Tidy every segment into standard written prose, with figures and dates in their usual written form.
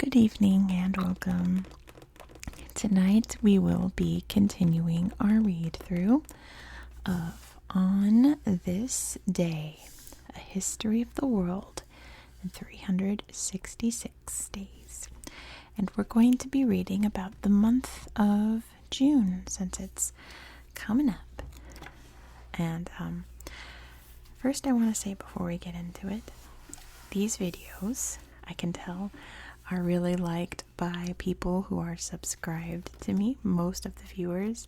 Good evening and welcome. Tonight we will be continuing our read through of On This Day, A History of the World in 366 Days. And we're going to be reading about the month of June since it's coming up. And first I want to say before we get into it, these videos, I can tell, are really liked by people who are subscribed to me. Most of the viewers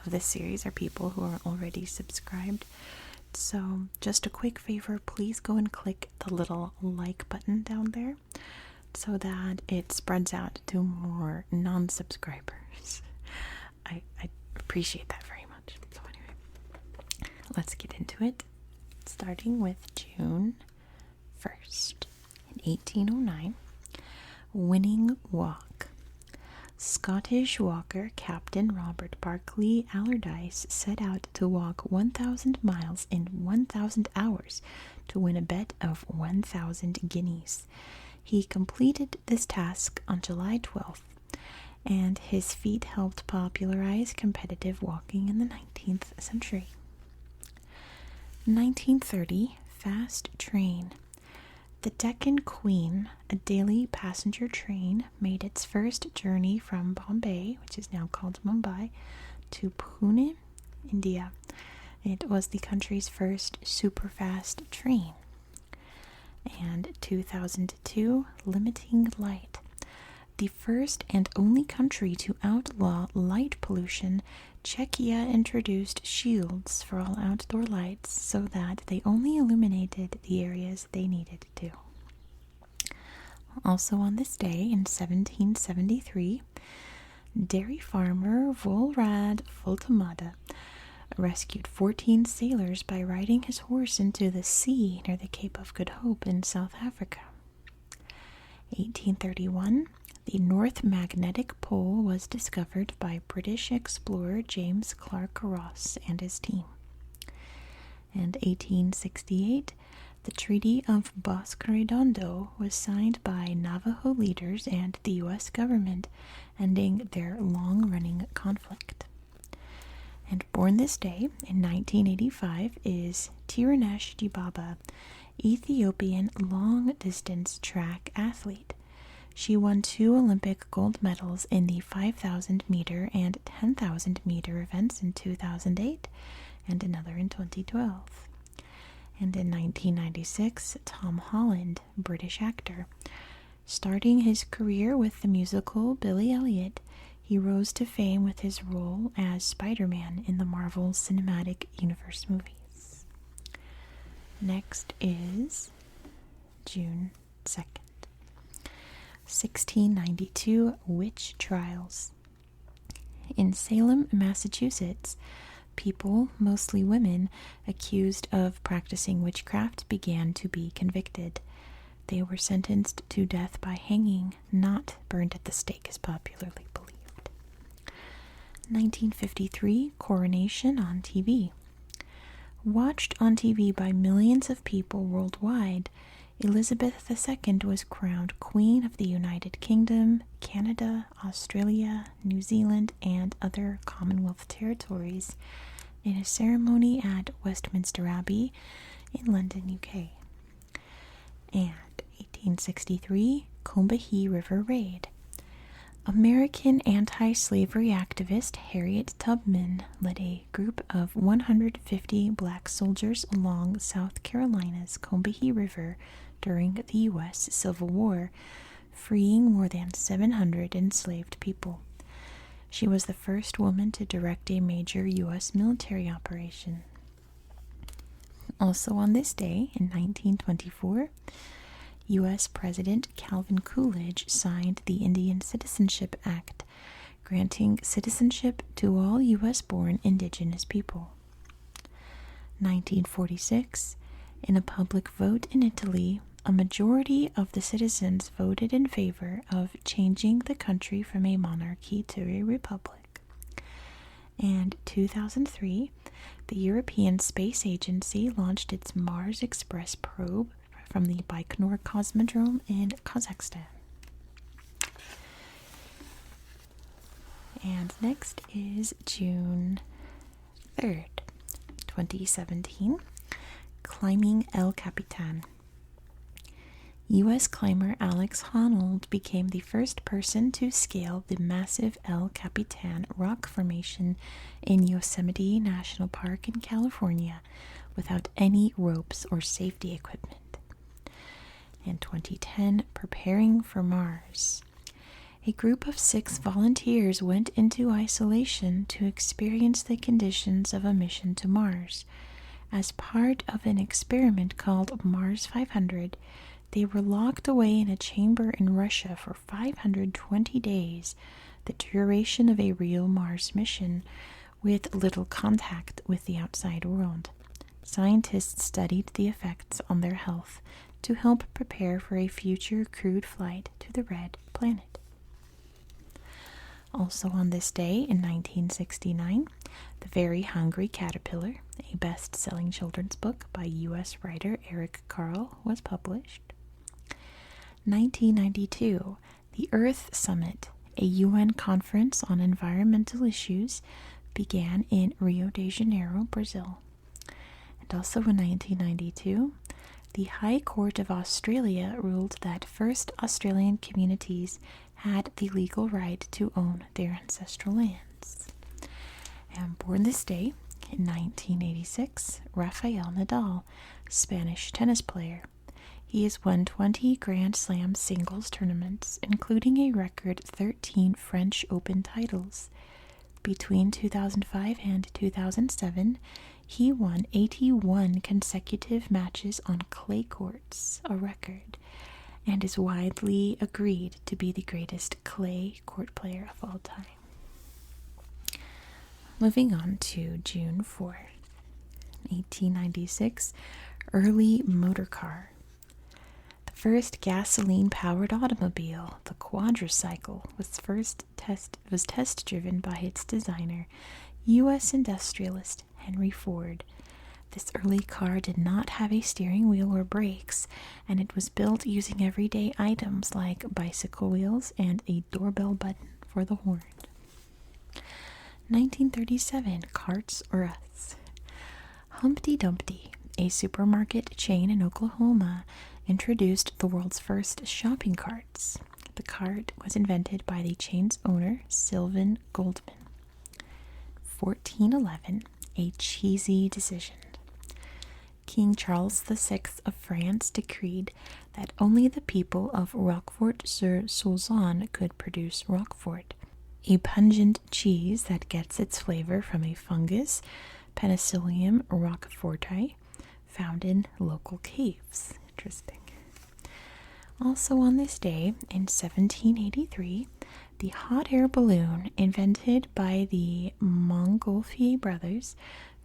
of this series are people who are already subscribed. So just a quick favor, please go and click the little like button down there so that it spreads out to more non-subscribers. I appreciate that very much. So anyway, let's get into it. Starting with June 1st in 1809. Winning Walk. Scottish walker Captain Robert Barclay Allardyce set out to walk 1,000 miles in 1,000 hours to win a bet of 1,000 guineas. He completed this task on July 12th, and his feat helped popularize competitive walking in the 19th century. 1930, Fast Train. The Deccan Queen, a daily passenger train, made its first journey from Bombay, which is now called Mumbai, to Pune, India. It was the country's first superfast train. And 2002, Limiting Light. The first and only country to outlaw light pollution, Czechia introduced shields for all outdoor lights so that they only illuminated the areas they needed to. Also on this day, in 1773, dairy farmer Volrad Voltemade rescued 14 sailors by riding his horse into the sea near the Cape of Good Hope in South Africa. 1831, the North Magnetic Pole was discovered by British explorer James Clark Ross and his team. And 1868, the Treaty of Bosque Redondo was signed by Navajo leaders and the U.S. government, ending their long-running conflict. And born this day, in 1985, is Tirunesh Dibaba, Ethiopian long-distance track athlete. She won 2 Olympic gold medals in the 5,000-meter and 10,000-meter events in 2008 and another in 2012. And in 1996, Tom Holland, British actor. Starting his career with the musical Billy Elliot, he rose to fame with his role as Spider-Man in the Marvel Cinematic Universe movies. Next is June 2nd. 1692 Witch Trials. In Salem, Massachusetts, people, mostly women, accused of practicing witchcraft began to be convicted. They were sentenced to death by hanging, not burned at the stake as popularly believed. 1953 Coronation on TV. Watched on TV by millions of people worldwide, Elizabeth II was crowned Queen of the United Kingdom, Canada, Australia, New Zealand, and other Commonwealth territories in a ceremony at Westminster Abbey in London, UK. And 1863, Combahee River Raid. American anti-slavery activist Harriet Tubman led a group of 150 black soldiers along South Carolina's Combahee River during the U.S. Civil War, freeing more than 700 enslaved people. She was the first woman to direct a major U.S. military operation. Also on this day, in 1924, U.S. President Calvin Coolidge signed the Indian Citizenship Act, granting citizenship to all U.S.-born indigenous people. 1946, in a public vote in Italy, a majority of the citizens voted in favor of changing the country from a monarchy to a republic. And 2003, the European Space Agency launched its Mars Express probe from the Baikonur Cosmodrome in Kazakhstan. And next is June 3rd, 2017, climbing El Capitan. U.S. climber Alex Honnold became the first person to scale the massive El Capitan rock formation in Yosemite National Park in California without any ropes or safety equipment. In 2010, preparing for Mars. A group of 6 volunteers went into isolation to experience the conditions of a mission to Mars. As part of an experiment called Mars 500, they were locked away in a chamber in Russia for 520 days, the duration of a real Mars mission, with little contact with the outside world. Scientists studied the effects on their health to help prepare for a future crewed flight to the Red Planet. Also on this day in 1969, The Very Hungry Caterpillar, a best-selling children's book by U.S. writer Eric Carle, was published. 1992, the Earth Summit, a UN conference on environmental issues, began in Rio de Janeiro, Brazil. And also in 1992, the High Court of Australia ruled that first Australian communities had the legal right to own their ancestral lands. And born this day, in 1986, Rafael Nadal, Spanish tennis player. He has won 20 Grand Slam singles tournaments, including a record 13 French Open titles. Between 2005 and 2007, he won 81 consecutive matches on clay courts, a record, and is widely agreed to be the greatest clay court player of all time. Moving on to June 4, 1896, early motor car. The first gasoline-powered automobile, the quadricycle, was test driven by its designer, U.S. industrialist Henry Ford. This early car did not have a steering wheel or brakes, and it was built using everyday items like bicycle wheels and a doorbell button for the horn. 1937, Carts R Us. Humpty Dumpty, a supermarket chain in Oklahoma, introduced the world's first shopping carts. The cart was invented by the chain's owner, Sylvan Goldman. 1411, a cheesy decision. King Charles VI of France decreed that only the people of Roquefort-sur-Soulzon could produce Roquefort, a pungent cheese that gets its flavor from a fungus, Penicillium roqueforti, found in local caves. Interesting. Also on this day, in 1783, the hot air balloon invented by the Montgolfier brothers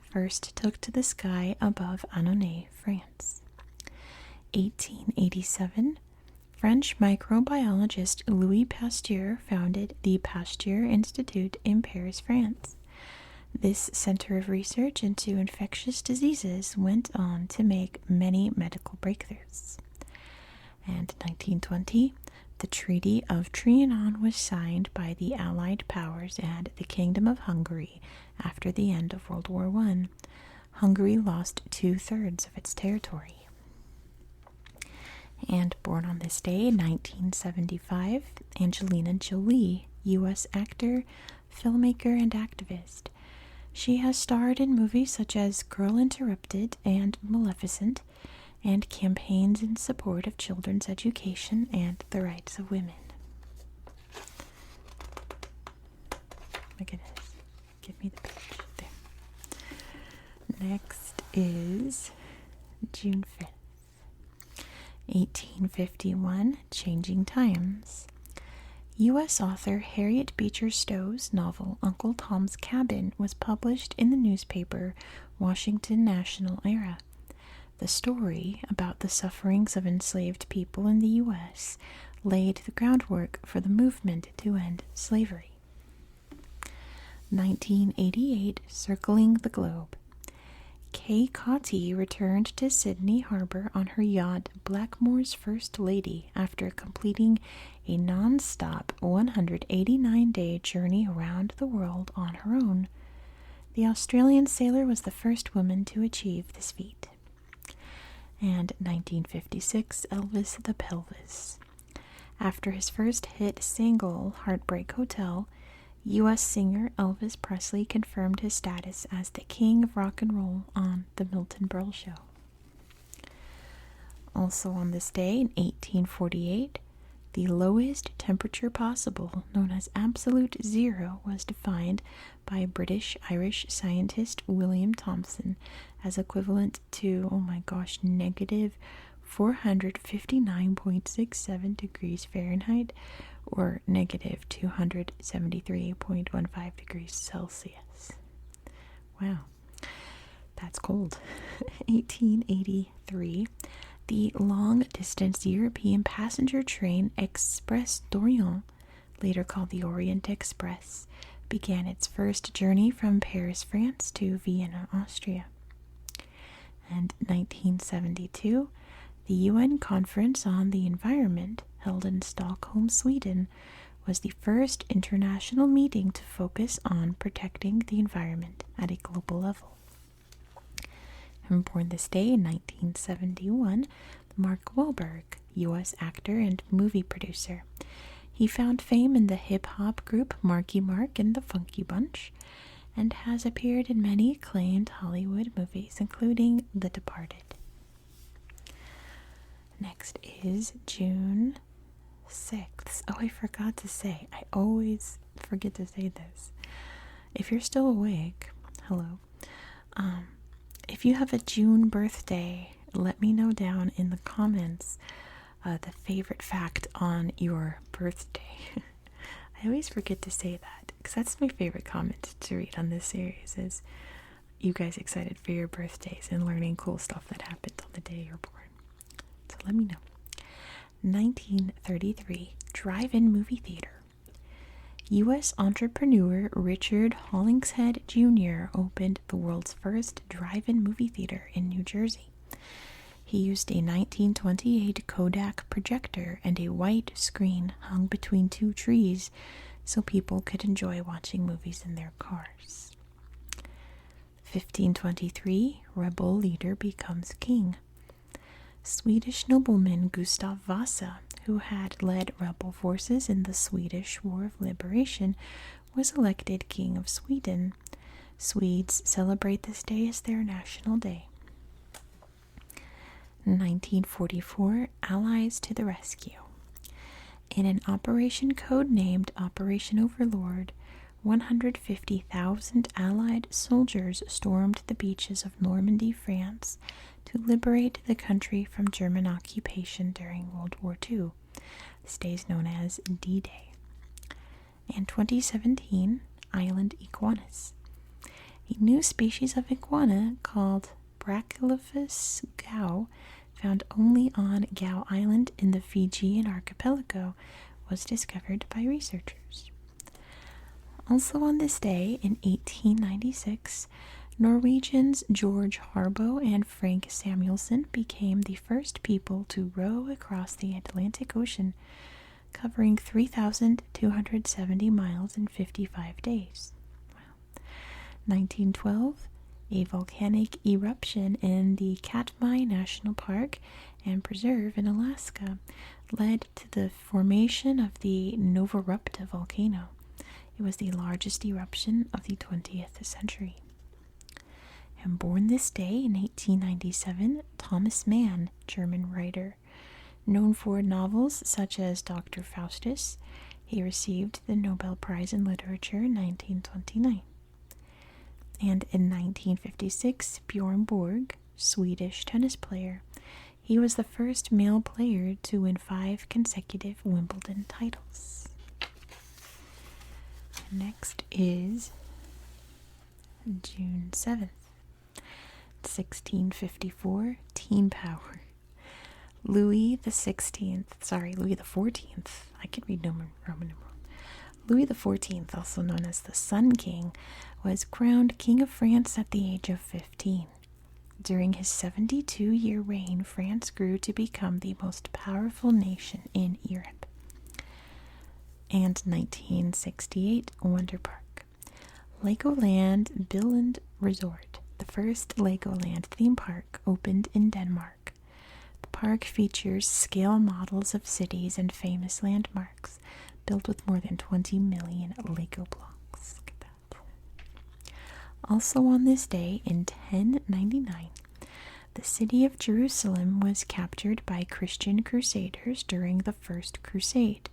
first took to the sky above Annonay, France. 1887, French microbiologist Louis Pasteur founded the Pasteur Institute in Paris, France. This center of research into infectious diseases went on to make many medical breakthroughs. And 1920, the Treaty of Trianon was signed by the Allied powers and the Kingdom of Hungary after the end of World War I. Hungary lost 2/3 of its territory. And born on this day, 1975, Angelina Jolie, U.S. actor, filmmaker, and activist. She has starred in movies such as Girl Interrupted and Maleficent, and campaigns in support of children's education and the rights of women. Look at this. Give me the page. There. Next is June 5th. 1851, Changing Times. U.S. author Harriet Beecher Stowe's novel Uncle Tom's Cabin was published in the newspaper Washington National Era. The story about the sufferings of enslaved people in the U.S. laid the groundwork for the movement to end slavery. 1988, Circling the Globe. Kay Cotty returned to Sydney Harbor on her yacht Blackmore's First Lady after completing a non-stop 189-day journey around the world on her own. The Australian sailor was the first woman to achieve this feat. And 1956, Elvis the Pelvis. After his first hit single, Heartbreak Hotel, U.S. singer Elvis Presley confirmed his status as the king of rock and roll on The Milton Berle Show. Also on this day, in 1848, the lowest temperature possible, known as absolute zero, was defined by British-Irish scientist William Thomson as equivalent to, negative 459.67 degrees Fahrenheit, or negative 273.15 degrees Celsius. Wow, that's cold. 1883, the long-distance European passenger train Express d'Orient, later called the Orient Express, began its first journey from Paris, France to Vienna, Austria. And 1972, the UN Conference on the Environment, held in Stockholm, Sweden, was the first international meeting to focus on protecting the environment at a global level. And born this day in 1971, Mark Wahlberg, U.S. actor and movie producer. He found fame in the hip-hop group Marky Mark and the Funky Bunch, and has appeared in many acclaimed Hollywood movies, including The Departed. Next is June 6th. Oh, I forgot to say. I always forget to say this. If you're still awake, hello. If you have a June birthday, let me know down in the comments the favorite fact on your birthday. I always forget to say that, because that's my favorite comment to read on this series, is you guys excited for your birthdays and learning cool stuff that happened on the day you're born. So let me know. 1933, drive-in movie theater. U.S. entrepreneur Richard Hollingshead Jr. opened the world's first drive-in movie theater in New Jersey. He used a 1928 Kodak projector and a white screen hung between two trees so people could enjoy watching movies in their cars. 1523, rebel leader becomes king. Swedish nobleman Gustav Vasa, who had led rebel forces in the Swedish War of Liberation, was elected King of Sweden. Swedes celebrate this day as their national day. 1944, Allies to the rescue. In an operation codenamed Operation Overlord, 150,000 Allied soldiers stormed the beaches of Normandy, France, to liberate the country from German occupation during World War II. This day is known as D-Day. In 2017, island iguanas. A new species of iguana called Brachylophus gao, found only on Gao Island in the Fijian archipelago, was discovered by researchers. Also on this day, in 1896, Norwegians George Harbo and Frank Samuelson became the first people to row across the Atlantic Ocean, covering 3,270 miles in 55 days. Wow. 1912, a volcanic eruption in the Katmai National Park and Preserve in Alaska led to the formation of the Novarupta volcano. It was the largest eruption of the 20th century. And born this day in 1897, Thomas Mann, German writer. Known for novels such as Dr. Faustus, he received the Nobel Prize in Literature in 1929. And in 1956, Bjorn Borg, Swedish tennis player. He was the first male player to win 5 consecutive Wimbledon titles. Next is June 7th. 1654, Teen Power. Louis the 14th. I can read Roman numeral. Louis the 14th, also known as the Sun King, was crowned King of France at the age of 15. During his 72-year reign, France grew to become the most powerful nation in Europe. And 1968, Wonder Park. Legoland Billund Resort, the first Legoland theme park, opened in Denmark. The park features scale models of cities and famous landmarks, built with more than 20 million Lego blocks. Look at that. Also on this day, in 1099, the city of Jerusalem was captured by Christian crusaders during the First Crusade,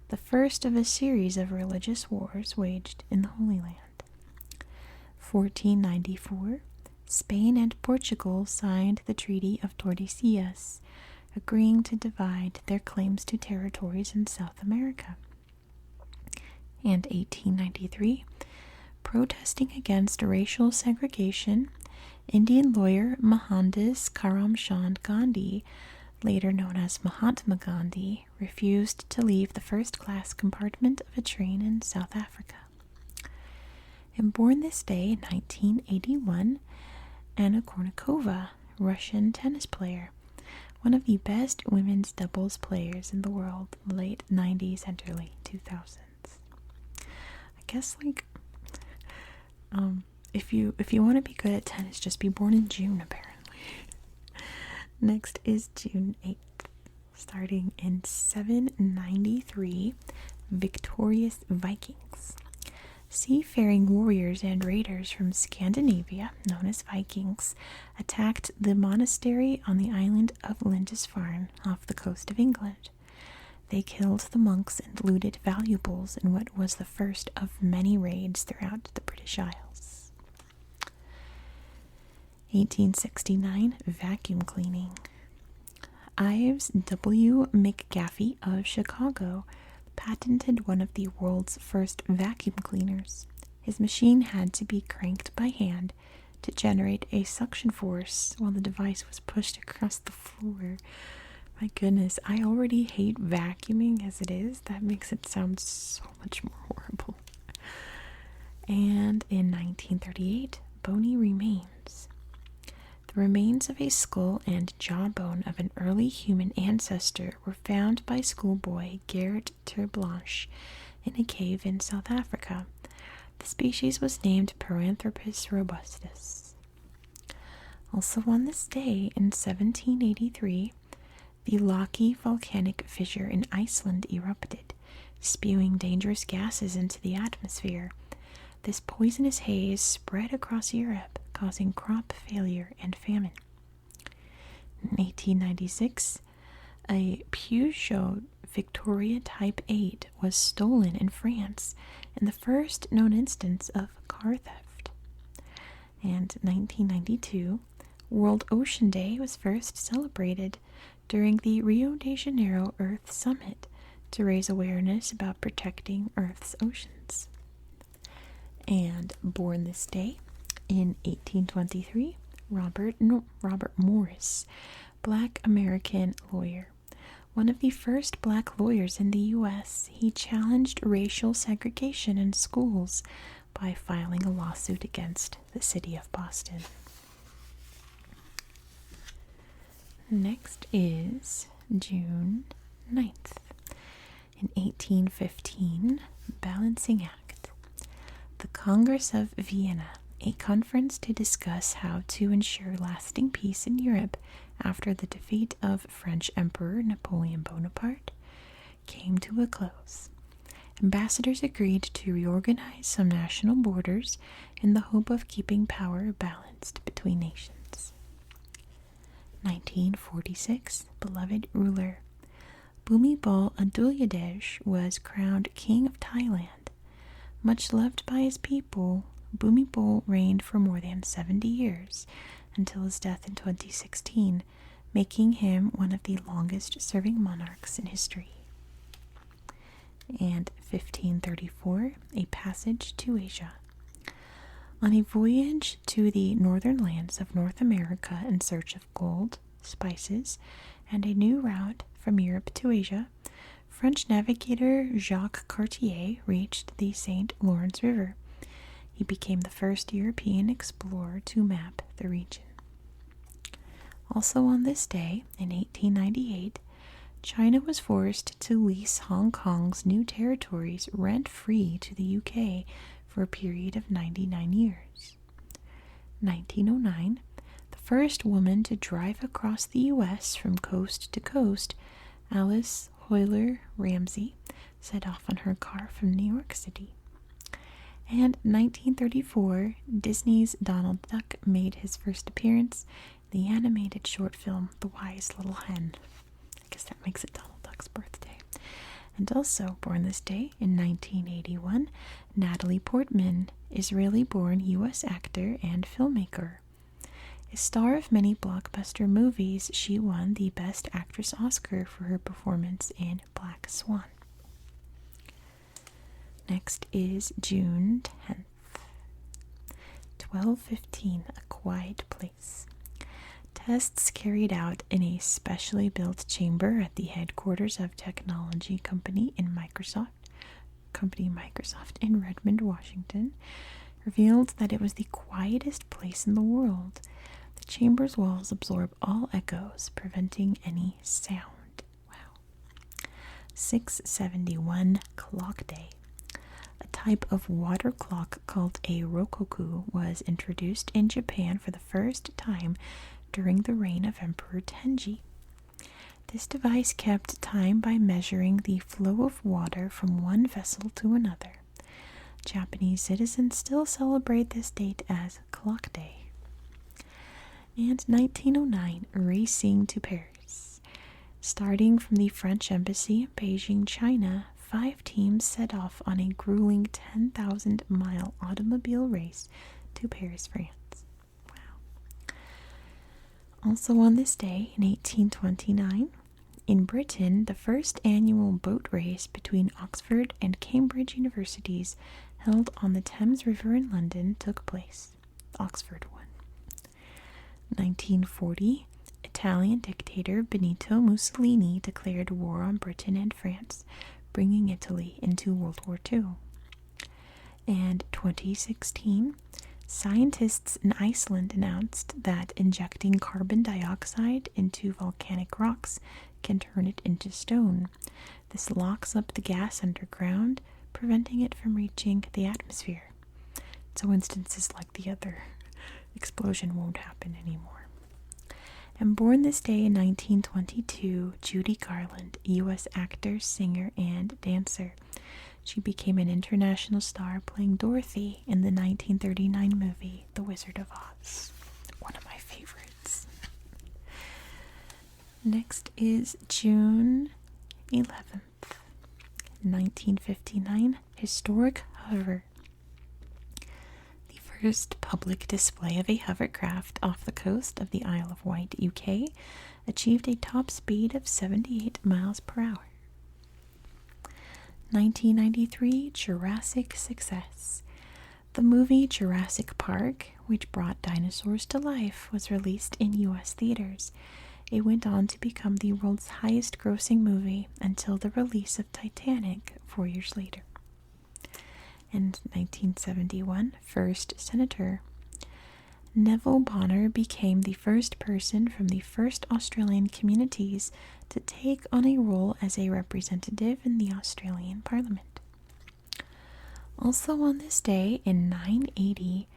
the first of a series of religious wars waged in the Holy Land. 1494, Spain and Portugal signed the Treaty of Tordesillas, agreeing to divide their claims to territories in South America. And 1893, protesting against racial segregation, Indian lawyer Mohandas Karamchand Gandhi, later known as Mahatma Gandhi, refused to leave the first-class compartment of a train in South Africa. And born this day in 1981, Anna Kournikova, Russian tennis player, one of the best women's doubles players in the world, late 90s and early 2000s. I guess, if you want to be good at tennis, just be born in June, apparently. Next is June 8th. Starting in 793, victorious Vikings. Seafaring warriors and raiders from Scandinavia, known as Vikings, attacked the monastery on the island of Lindisfarne off the coast of England. They killed the monks and looted valuables in what was the first of many raids throughout the British Isles. 1869, vacuum cleaning. Ives W. McGaffey of Chicago patented one of the world's first vacuum cleaners. His machine had to be cranked by hand to generate a suction force while the device was pushed across the floor. My goodness, I already hate vacuuming as it is. That makes it sound so much more horrible. And in 1938, bony remains. The remains of a skull and jawbone of an early human ancestor were found by schoolboy Gerrit Terblanche in a cave in South Africa. The species was named Paranthropus robustus. Also on this day, in 1783, the Laki volcanic fissure in Iceland erupted, spewing dangerous gases into the atmosphere. This poisonous haze spread across Europe, causing crop failure and famine. In 1896, a Peugeot Victoria Type 8 was stolen in France in the first known instance of car theft. And 1992, World Ocean Day was first celebrated during the Rio de Janeiro Earth Summit to raise awareness about protecting Earth's oceans. And born this day, in 1823, Robert Morris, Black American lawyer. One of the first black lawyers in the U.S., he challenged racial segregation in schools by filing a lawsuit against the city of Boston. Next is June 9th. In 1815, Balancing Act. The Congress of Vienna, a conference to discuss how to ensure lasting peace in Europe after the defeat of French Emperor Napoleon Bonaparte, came to a close. Ambassadors agreed to reorganize some national borders in the hope of keeping power balanced between nations. 1946, beloved ruler. Bhumibol Adulyadej was crowned King of Thailand. Much loved by his people, Bhumibol reigned for more than 70 years until his death in 2016, making him one of the longest-serving monarchs in history. And 1534, a passage to Asia. On a voyage to the northern lands of North America in search of gold, spices, and a new route from Europe to Asia, French navigator Jacques Cartier reached the St. Lawrence River. He became the first European explorer to map the region. Also on this day, in 1898, China was forced to lease Hong Kong's new territories rent-free to the UK for a period of 99 years. 1909, the first woman to drive across the U.S. from coast to coast, Alice Hoyler Ramsey, set off on her car from New York City. And 1934, Disney's Donald Duck made his first appearance in the animated short film The Wise Little Hen. I guess that makes it Donald Duck's birthday. And also born this day in 1981, Natalie Portman, Israeli-born U.S. actor and filmmaker. A star of many blockbuster movies, she won the Best Actress Oscar for her performance in Black Swan. Next is June 10th. 12:15, A Quiet Place. Tests carried out in a specially built chamber at the headquarters of technology company Microsoft in Redmond, Washington, revealed that it was the quietest place in the world. The chamber's walls absorb all echoes, preventing any sound. Wow. 671, Clock Day. A type of water clock called a rokoku was introduced in Japan for the first time during the reign of Emperor Tenji. This device kept time by measuring the flow of water from one vessel to another. Japanese citizens still celebrate this date as Clock Day. And 1909, Racing to Paris. Starting from the French Embassy in Beijing, China, 5 teams set off on a grueling 10,000-mile automobile race to Paris, France. Also on this day, in 1829, in Britain, the first annual boat race between Oxford and Cambridge universities held on the Thames River in London took place. Oxford won. 1940, Italian dictator Benito Mussolini declared war on Britain and France, bringing Italy into World War II. And 2016, scientists in Iceland announced that injecting carbon dioxide into volcanic rocks can turn it into stone. This locks up the gas underground, preventing it from reaching the atmosphere. So instances like the other explosion won't happen anymore. And born this day in 1922, Judy Garland, U.S. actor, singer, and dancer. She became an international star playing Dorothy in the 1939 movie The Wizard of Oz. One of my favorites. Next is June 11th, 1959, Historic Hover. The first public display of a hovercraft off the coast of the Isle of Wight, UK, achieved a top speed of 78 miles per hour. 1993, Jurassic success. The movie Jurassic Park, which brought dinosaurs to life, was released in U.S. theaters. It went on to become the world's highest-grossing movie until the release of Titanic 4 years later. And 1971, first senator. Neville Bonner became the first person from the first Australian communities to take on a role as a representative in the Australian Parliament. Also on this day, in 980,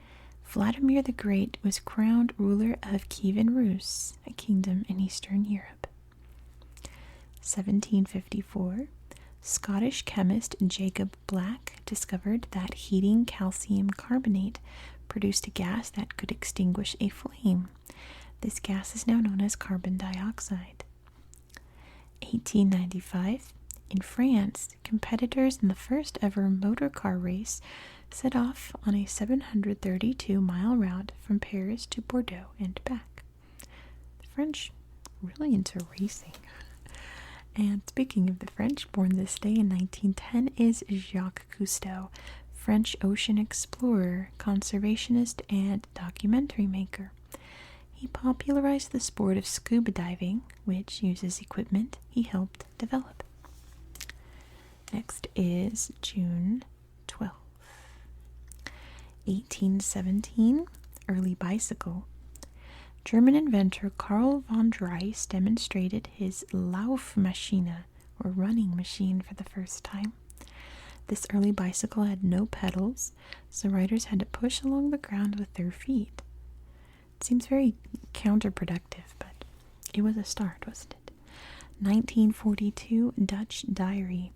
Vladimir the Great was crowned ruler of Kievan Rus, a kingdom in Eastern Europe. 1754, Scottish chemist Jacob Black discovered that heating calcium carbonate produced a gas that could extinguish a flame. This gas is now known as carbon dioxide. 1895, in France, competitors in the first ever motor car race set off on a 732-mile route from Paris to Bordeaux and back. The French really into racing. And speaking of the French, born this day in 1910 is Jacques Cousteau, French ocean explorer, conservationist, and documentary maker. He popularized the sport of scuba diving, which uses equipment he helped develop. Next is June 12th. 1817, early bicycle. German inventor Karl von Drais demonstrated his Laufmaschine, or running machine, for the first time. This early bicycle had no pedals, so riders had to push along the ground with their feet. It seems very counterproductive, but it was a start, wasn't it? 1942 Dutch diary.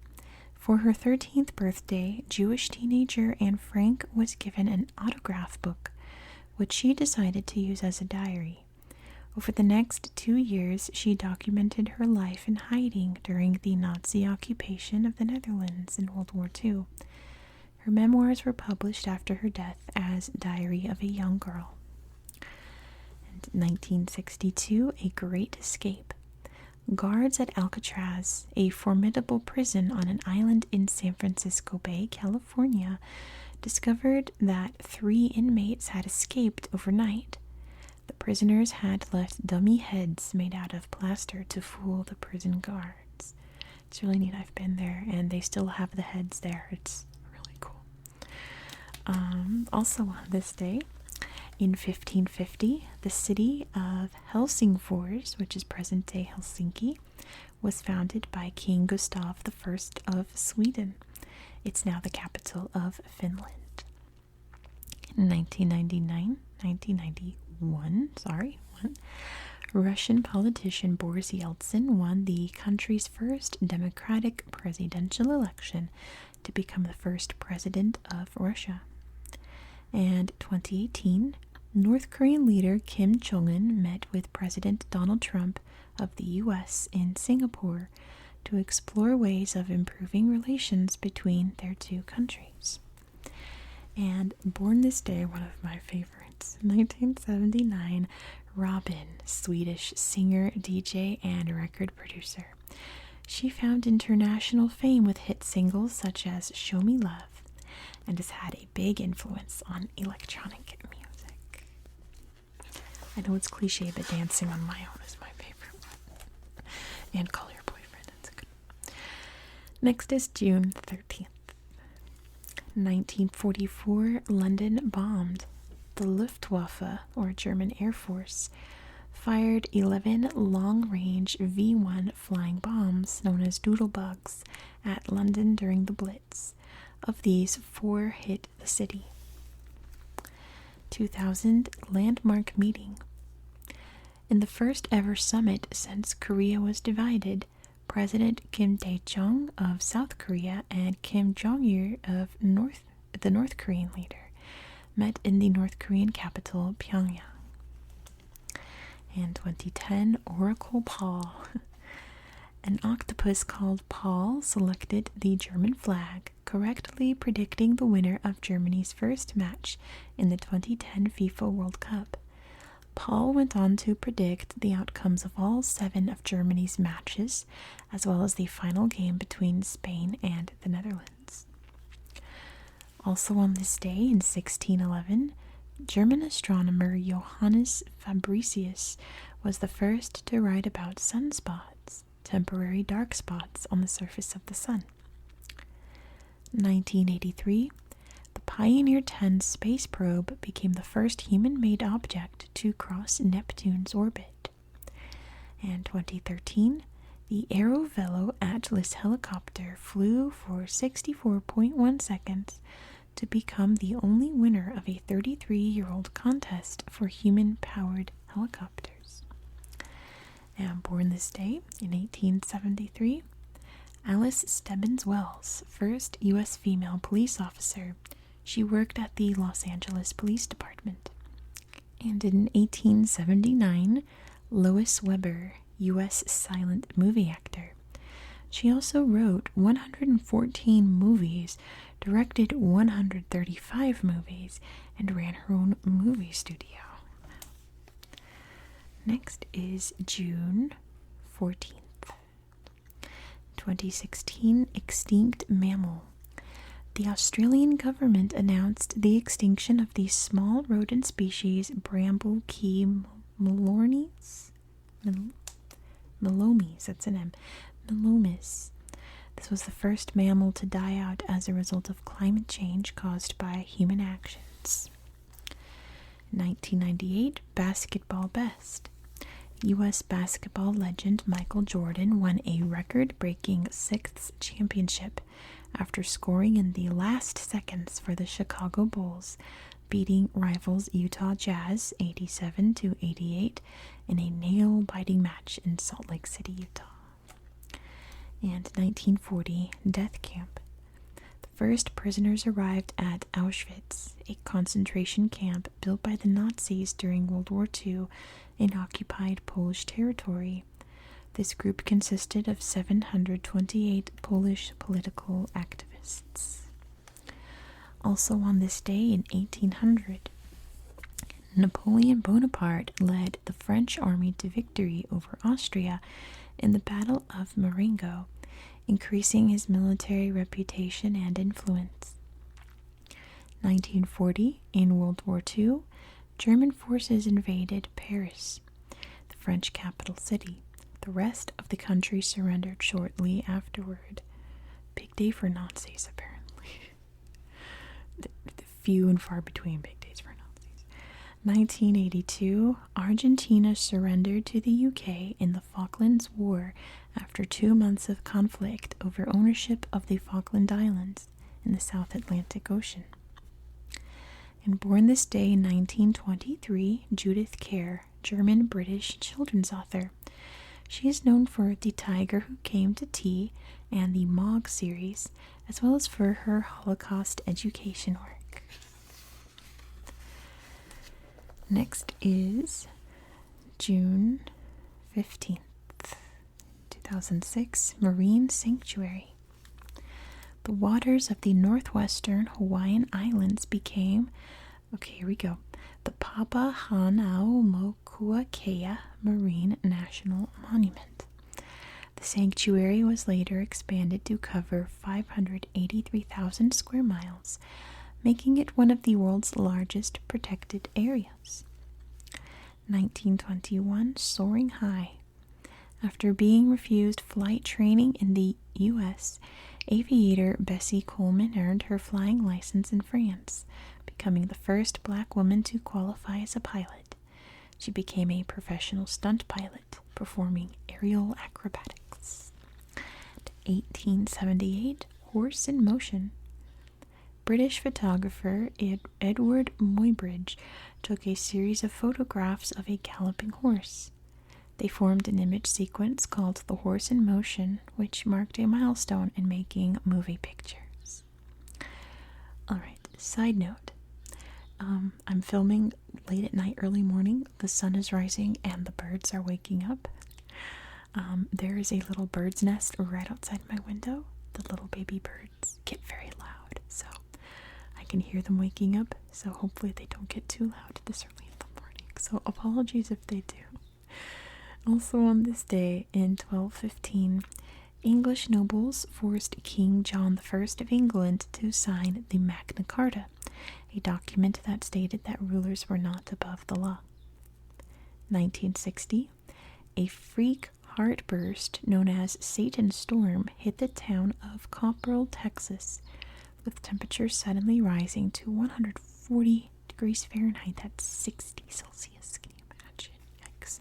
For her 13th birthday, Jewish teenager Anne Frank was given an autograph book, which she decided to use as a diary. Over the next 2 years, she documented her life in hiding during the Nazi occupation of the Netherlands in World War II. Her memoirs were published after her death as Diary of a Young Girl. And 1962, A Great Escape. Guards at Alcatraz, a formidable prison on an island in San Francisco Bay, California, discovered that 3 inmates had escaped overnight. The prisoners had left dummy heads made out of plaster to fool the prison guards. It's really neat. I've been there, and they still have the heads there. It's really cool. Also on this day, in 1550, the city of Helsingfors, which is present-day Helsinki, was founded by King Gustav I of Sweden. It's now the capital of Finland. In 1991, Russian politician Boris Yeltsin won the country's first democratic presidential election to become the first president of Russia. And 2018, North Korean leader Kim Jong-un met with President Donald Trump of the U.S. in Singapore to explore ways of improving relations between their two countries. And born this day, one of my favorites, 1979, Robin, Swedish singer, DJ, and record producer. She found international fame with hit singles such as Show Me Love, and has had a big influence on electronic music. I know it's cliche, but Dancing on My Own is my favorite one. And Call Your Boyfriend, that's a good one. Next is June 13th. 1944, London bombed. The Luftwaffe, or German Air Force, fired 11 long-range V-1 flying bombs, known as doodlebugs, at London during the Blitz. Of these, 4 hit the city. 2000, landmark meeting. In the first ever summit since Korea was divided, President Kim Dae-jung of South Korea and Kim Jong-il of the North Korean leader met in the North Korean capital, Pyongyang. And 2010, Oracle Paul. An octopus called Paul selected the German flag, correctly predicting the winner of Germany's first match in the 2010 FIFA World Cup. Paul went on to predict the outcomes of all 7 of Germany's matches, as well as the final game between Spain and the Netherlands. Also on this day, in 1611, German astronomer Johannes Fabricius was the first to write about sunspots, temporary dark spots on the surface of the sun. 1983, the Pioneer 10 space probe became the first human-made object to cross Neptune's orbit. And 2013, the Aerovelo Atlas helicopter flew for 64.1 seconds to become the only winner of a 33-year-old contest for human-powered helicopters. And born this day, in 1873, Alice Stebbins Wells, first U.S. female police officer. She worked at the Los Angeles Police Department. And in 1879, Lois Weber, U.S. silent movie actor. She also wrote 114 movies, directed 135 movies, and ran her own movie studio. Next is June 14th. 2016, extinct mammal. The Australian government announced the extinction of the small rodent species Bramble Key Melomies. Melomies, that's an M. Melomis. This was the first mammal to die out as a result of climate change caused by human actions. 1998 Basketball Best. U.S. basketball legend Michael Jordan won a record-breaking sixth championship after scoring in the last seconds for the Chicago Bulls, beating rivals Utah Jazz 87-88 in a nail-biting match in Salt Lake City, Utah. And 1940 Death Camp. The first prisoners arrived at Auschwitz, a concentration camp built by the Nazis during World War II in occupied Polish territory. This group consisted of 728 Polish political activists. Also on this day in 1800, Napoleon Bonaparte led the French army to victory over Austria in the Battle of Marengo, increasing his military reputation and influence. 1940, in World War II, German forces invaded Paris, the French capital city. The rest of the country surrendered shortly afterward. Big day for Nazis, apparently. the few and far between big days for Nazis. 1982, Argentina surrendered to the UK in the Falklands War after 2 months of conflict over ownership of the Falkland Islands in the South Atlantic Ocean. And born this day in 1923, Judith Kerr, German-British children's author. She is known for The Tiger Who Came to Tea and the Mog series, as well as for her Holocaust education work. Next is June 15th, 2006, Marine Sanctuary. The waters of the northwestern Hawaiian Islands became, here we go, the Papahanaumokuakea Marine National Monument. The sanctuary was later expanded to cover 583,000 square miles, making it one of the world's largest protected areas. 1921, Soaring High. After being refused flight training in the U.S., aviator Bessie Coleman earned her flying license in France, becoming the first black woman to qualify as a pilot. She became a professional stunt pilot, performing aerial acrobatics. 1878, Horse in Motion. British photographer Edward Muybridge took a series of photographs of a galloping horse. They formed an image sequence called The Horse in Motion, which marked a milestone in making movie pictures. Alright, side note. I'm filming late at night, early morning. The sun is rising and the birds are waking up. There is a little bird's nest right outside my window. The little baby birds get very loud, so I can hear them waking up. So hopefully they don't get too loud this early in the morning. So apologies if they do. Also on this day in 1215, English nobles forced King John I of England to sign the Magna Carta, a document that stated that rulers were not above the law. 1960, a freak heartburst known as Satan's Storm hit the town of Copperell, Texas, with temperatures suddenly rising to 140 degrees Fahrenheit. That's 60 Celsius. Can you imagine? Yikes.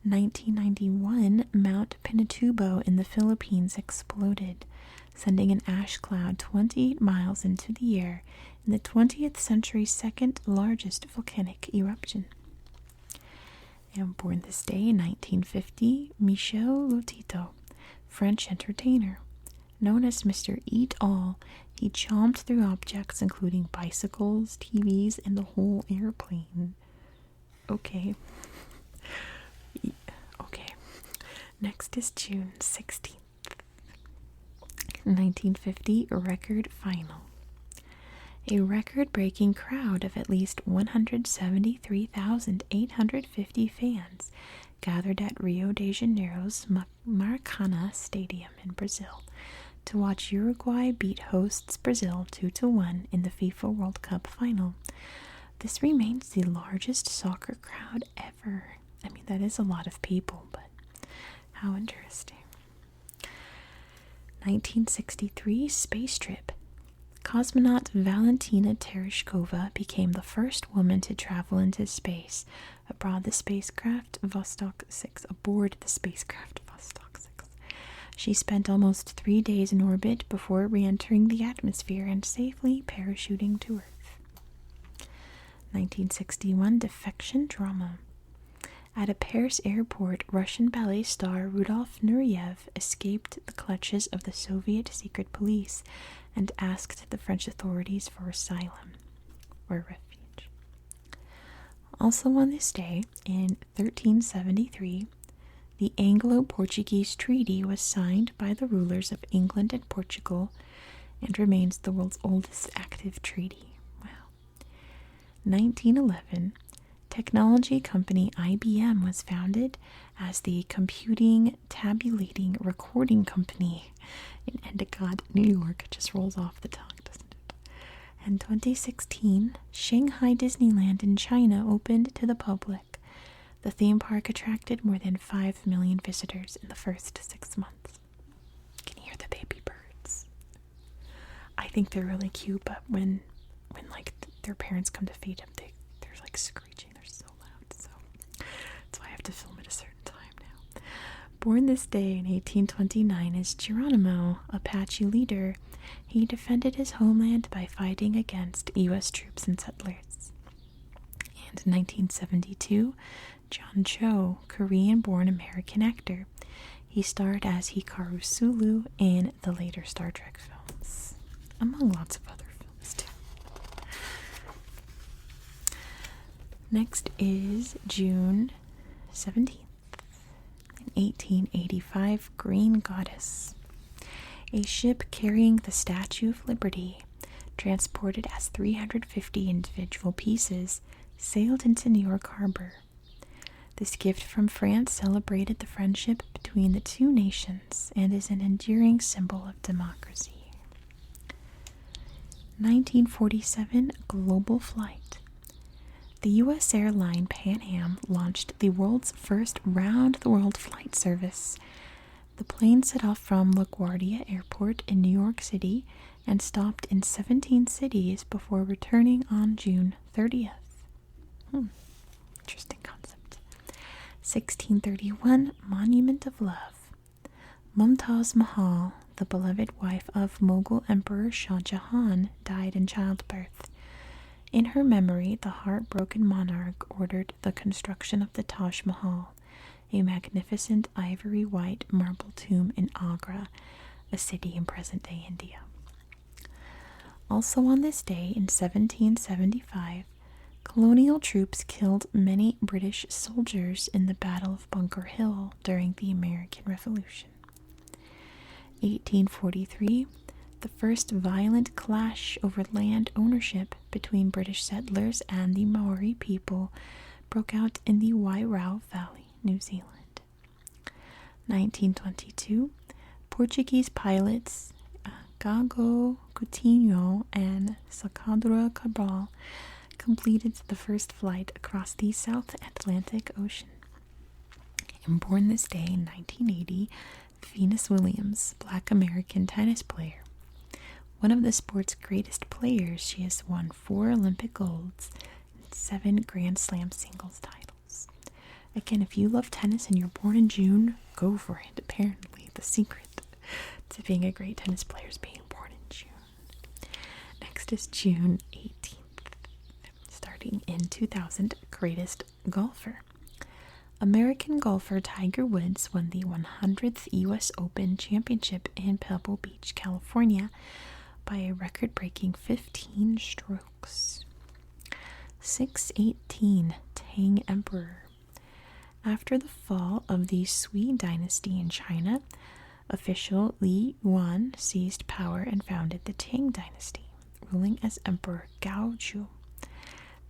1991, Mount Pinatubo in the Philippines exploded, sending an ash cloud 28 miles into the air in the 20th century's second largest volcanic eruption. And born this day in 1950, Michel Lotito, French entertainer. Known as Mr. Eat All, he chomped through objects including bicycles, TVs, and the whole airplane. Okay. Next is June 16th. 1950 record final. A record-breaking crowd of at least 173,850 fans gathered at Rio de Janeiro's Maracanã Stadium in Brazil to watch Uruguay beat hosts Brazil 2-1 in the FIFA World Cup final. This remains the largest soccer crowd ever. I mean, that is a lot of people, but how interesting. 1963 space trip. Cosmonaut Valentina Tereshkova became the first woman to travel into space aboard the spacecraft Vostok 6. She spent almost 3 days in orbit before re-entering the atmosphere and safely parachuting to Earth. 1961 defection drama. At a Paris airport, Russian ballet star Rudolf Nureyev escaped the clutches of the Soviet secret police and asked the French authorities for asylum or refuge. Also on this day, in 1373, the Anglo-Portuguese Treaty was signed by the rulers of England and Portugal and remains the world's oldest active treaty. Wow. 1911, technology company IBM was founded as the Computing, Tabulating, Recording Company in Endicott, New York. It just rolls off the tongue, doesn't it? And 2016, Shanghai Disneyland in China opened to the public. The theme park attracted more than 5 million visitors in the first 6 months. You can hear the baby birds. I think they're really cute, but when like their parents come to feed them, they're like screeching. They're so loud. So that's why I have to film at a certain time now. Born this day in 1829 as Geronimo, Apache leader, he defended his homeland by fighting against U.S. troops and settlers. And in 1972, John Cho, Korean-born American actor. He starred as Hikaru Sulu in the later Star Trek films, among lots of other films too. Next is June 17th. In 1885, Green Goddess. A ship carrying the Statue of Liberty, transported as 350 individual pieces, sailed into New York Harbor. This gift from France celebrated the friendship between the two nations and is an enduring symbol of democracy. 1947 global flight. The U.S. airline Pan Am launched the world's first round-the-world flight service. The plane set off from LaGuardia Airport in New York City and stopped in 17 cities before returning on June 30th. Interesting concept. 1631 Monument of Love. Mumtaz Mahal, the beloved wife of Mughal Emperor Shah Jahan, died in childbirth. In her memory, the heartbroken monarch ordered the construction of the Taj Mahal, a magnificent ivory-white marble tomb in Agra, a city in present-day India. Also on this day, in 1775, colonial troops killed many British soldiers in the Battle of Bunker Hill during the American Revolution. 1843, the first violent clash over land ownership between British settlers and the Maori people broke out in the Wairau Valley, New Zealand. 1922, Portuguese pilots Gago Coutinho and Sacadura Cabral completed the first flight across the South Atlantic Ocean. And born this day in 1980, Venus Williams, Black American tennis player. One of the sport's greatest players, she has won 4 Olympic golds and 7 Grand Slam singles titles. Again, if you love tennis and you're born in June, go for it. Apparently, the secret to being a great tennis player is being born in June. Next is June 18th. Starting in 2000, greatest golfer. American golfer Tiger Woods won the 100th U.S. Open Championship in Pebble Beach, California, by a record-breaking 15 strokes. 618, Tang Emperor. After the fall of the Sui dynasty in China, official Li Yuan seized power and founded the Tang dynasty, ruling as Emperor Gaozhou.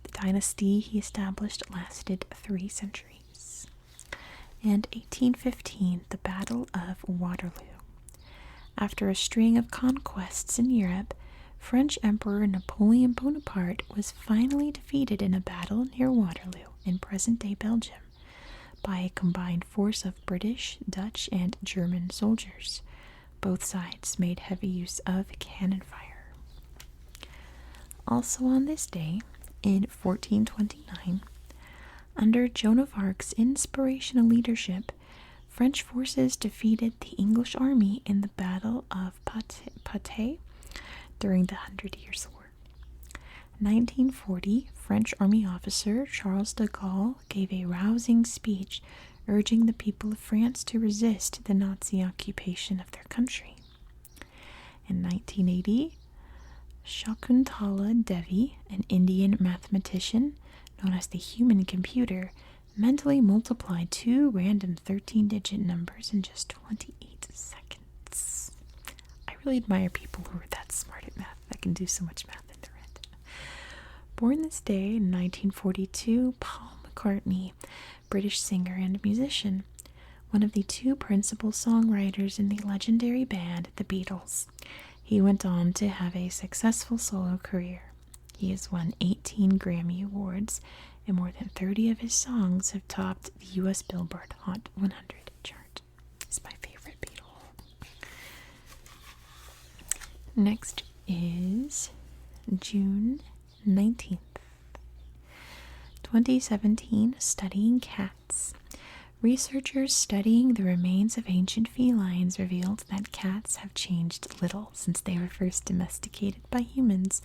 The dynasty he established lasted 3 centuries. And 1815, the Battle of Waterloo. After a string of conquests in Europe, French Emperor Napoleon Bonaparte was finally defeated in a battle near Waterloo in present-day Belgium by a combined force of British, Dutch, and German soldiers. Both sides made heavy use of cannon fire. Also on this day, in 1429, under Joan of Arc's inspirational leadership, French forces defeated the English army in the Battle of Patay during the Hundred Years' War. 1940, French army officer Charles de Gaulle gave a rousing speech urging the people of France to resist the Nazi occupation of their country. In 1980, Shakuntala Devi, an Indian mathematician known as the human computer, mentally multiplied two random 13-digit numbers in just 28 seconds. I really admire people who are that smart at math, that can do so much math in their head. Born this day in 1942, Paul McCartney, British singer and musician, one of the two principal songwriters in the legendary band The Beatles. He went on to have a successful solo career. He has won 18 Grammy Awards, and more than 30 of his songs have topped the U.S. Billboard Hot 100 chart. He's my favorite Beatle. Next is June 19th. 2017, studying cats. Researchers studying the remains of ancient felines revealed that cats have changed little since they were first domesticated by humans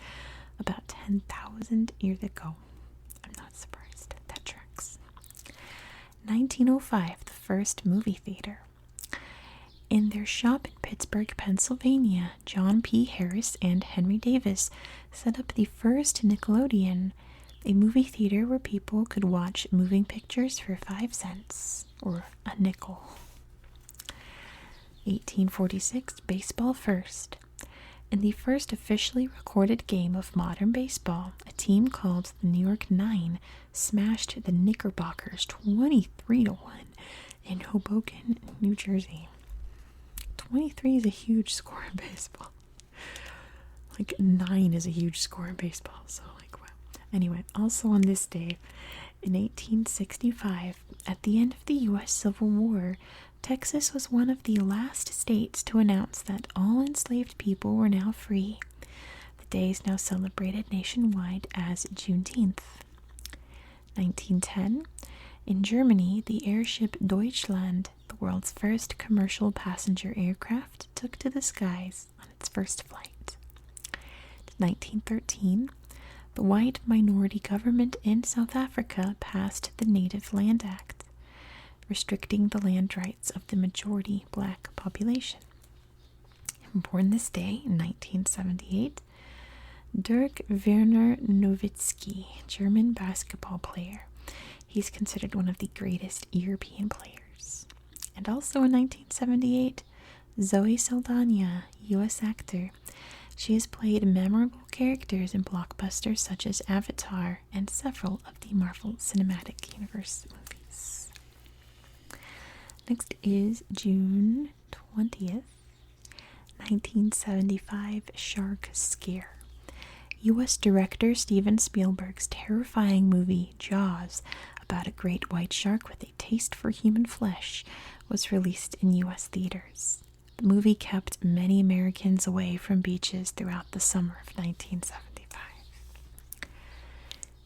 about 10,000 years ago. I'm not surprised. That tracks. 1905, the first movie theater. In their shop in Pittsburgh, Pennsylvania, John P. Harris and Henry Davis set up the first Nickelodeon, a movie theater where people could watch moving pictures for 5 cents, or a nickel. 1846, baseball first. In the first officially recorded game of modern baseball, a team called the New York Nine smashed the Knickerbockers 23-1 in Hoboken, New Jersey. 23 is a huge score in baseball. Like 9 is a huge score in baseball, so like wow. Anyway, also on this day, in 1865, at the end of the U.S. Civil War, Texas was one of the last states to announce that all enslaved people were now free. The day is now celebrated nationwide as Juneteenth. 1910, in Germany, the airship Deutschland, the world's first commercial passenger aircraft, took to the skies on its first flight. 1913, the white minority government in South Africa passed the Native Land Act, restricting the land rights of the majority black population. Born this day in 1978, Dirk Werner Nowitzki, German basketball player. He's considered one of the greatest European players. And also in 1978, Zoe Saldana, U.S. actor. She has played memorable characters in blockbusters such as Avatar and several of the Marvel Cinematic Universe movies. Next is June 20th, 1975, Shark Scare. U.S. director Steven Spielberg's terrifying movie Jaws, about a great white shark with a taste for human flesh, was released in U.S. theaters. The movie kept many Americans away from beaches throughout the summer of 1975.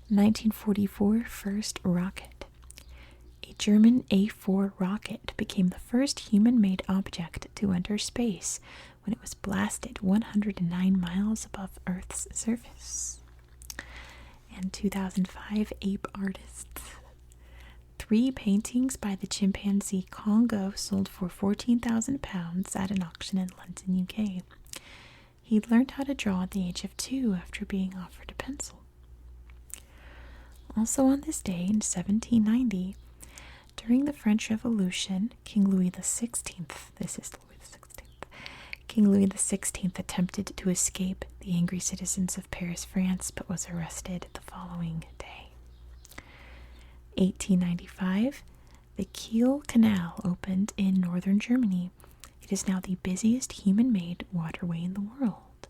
1944, first rocket. A German A-4 rocket became the first human-made object to enter space when it was blasted 109 miles above Earth's surface. And 2005, ape artists. 3 paintings by the chimpanzee Congo sold for £14,000 at an auction in London, UK. He learned how to draw at the age of 2 after being offered a pencil. Also on this day in 1790, during the French Revolution, King Louis XVI, King Louis XVI attempted to escape the angry citizens of Paris, France, but was arrested the following day. 1895, the Kiel Canal opened in northern Germany. It is now the busiest human-made waterway in the world.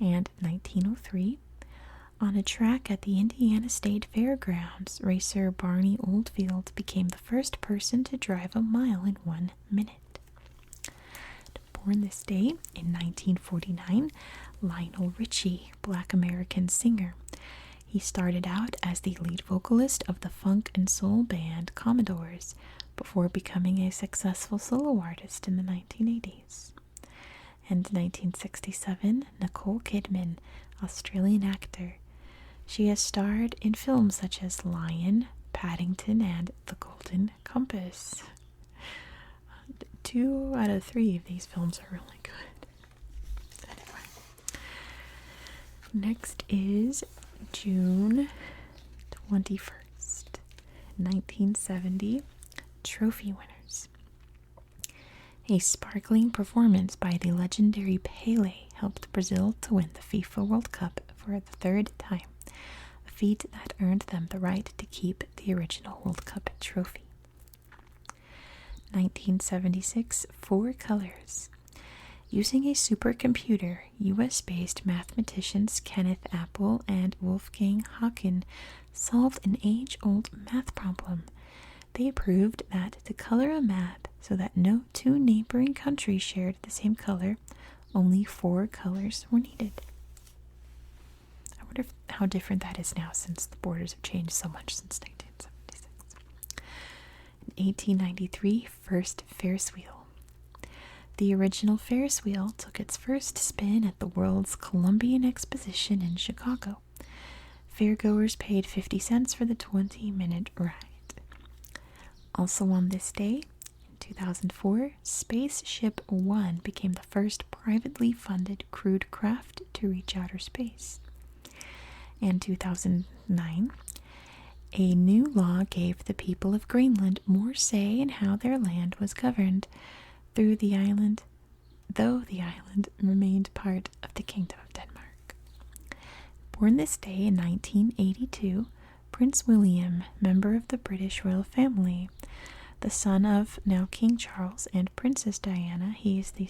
And 1903, on a track at the Indiana State Fairgrounds, racer Barney Oldfield became the first person to drive a mile in 1 minute. Born this day in 1949, Lionel Richie, Black American singer. He started out as the lead vocalist of the funk and soul band Commodores before becoming a successful solo artist in the 1980s. And 1967, Nicole Kidman, Australian actor. She has starred in films such as Lion, Paddington, and The Golden Compass. 2 out of 3 of these films are really good. Anyway. Next is June 21st, 1970, trophy winners. A sparkling performance by the legendary Pele helped Brazil to win the FIFA World Cup for the 3rd time, a feat that earned them the right to keep the original World Cup trophy. 1976, 4 colors. Using a supercomputer, US-based mathematicians Kenneth Apple and Wolfgang Haken solved an age-old math problem. They proved that to color a map so that no 2 neighboring countries shared the same color, only 4 colors were needed. I wonder how different that is now, since the borders have changed so much since 1976. In 1893, first Ferris wheel. The original Ferris wheel took its first spin at the World's Columbian Exposition in Chicago. Fairgoers paid 50 cents for the 20-minute ride. Also on this day, in 2004, Spaceship One became the first privately funded crewed craft to reach outer space. In 2009, a new law gave the people of Greenland more say in how their land was governed, though the island remained part of the Kingdom of Denmark. Born this day in 1982, Prince William, member of the British royal family, the son of now King Charles and Princess Diana. He is the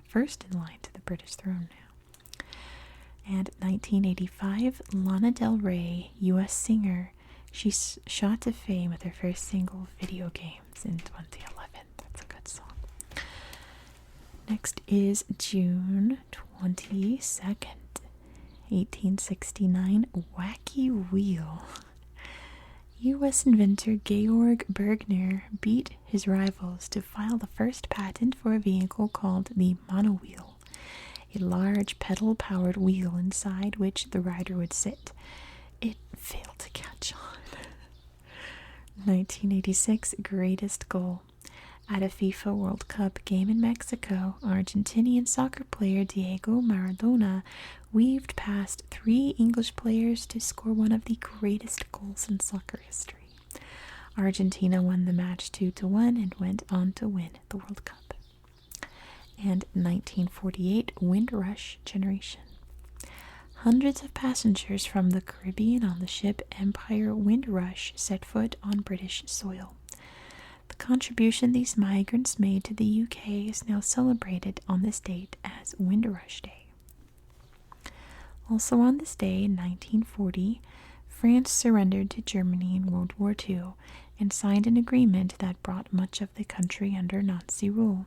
first in line to the British throne now. And 1985, Lana Del Rey, U.S. singer. She shot to fame with her first single, Video Games, in 2011. That's a good song. Next is June 22nd, 1869, Wacky Wheel. U.S. inventor Georg Bergner beat his rivals to file the first patent for a vehicle called the monowheel, a large pedal-powered wheel inside which the rider would sit. It failed to catch on. 1986, greatest goal. At a FIFA World Cup game in Mexico, Argentinian soccer player Diego Maradona weaved past 3 English players to score one of the greatest goals in soccer history. Argentina won the match 2-1 and went on to win the World Cup. And 1948, Windrush generation. Hundreds of passengers from the Caribbean on the ship Empire Windrush set foot on British soil. The contribution these migrants made to the UK is now celebrated on this date as Windrush Day. Also on this day in 1940, France surrendered to Germany in World War II and signed an agreement that brought much of the country under Nazi rule.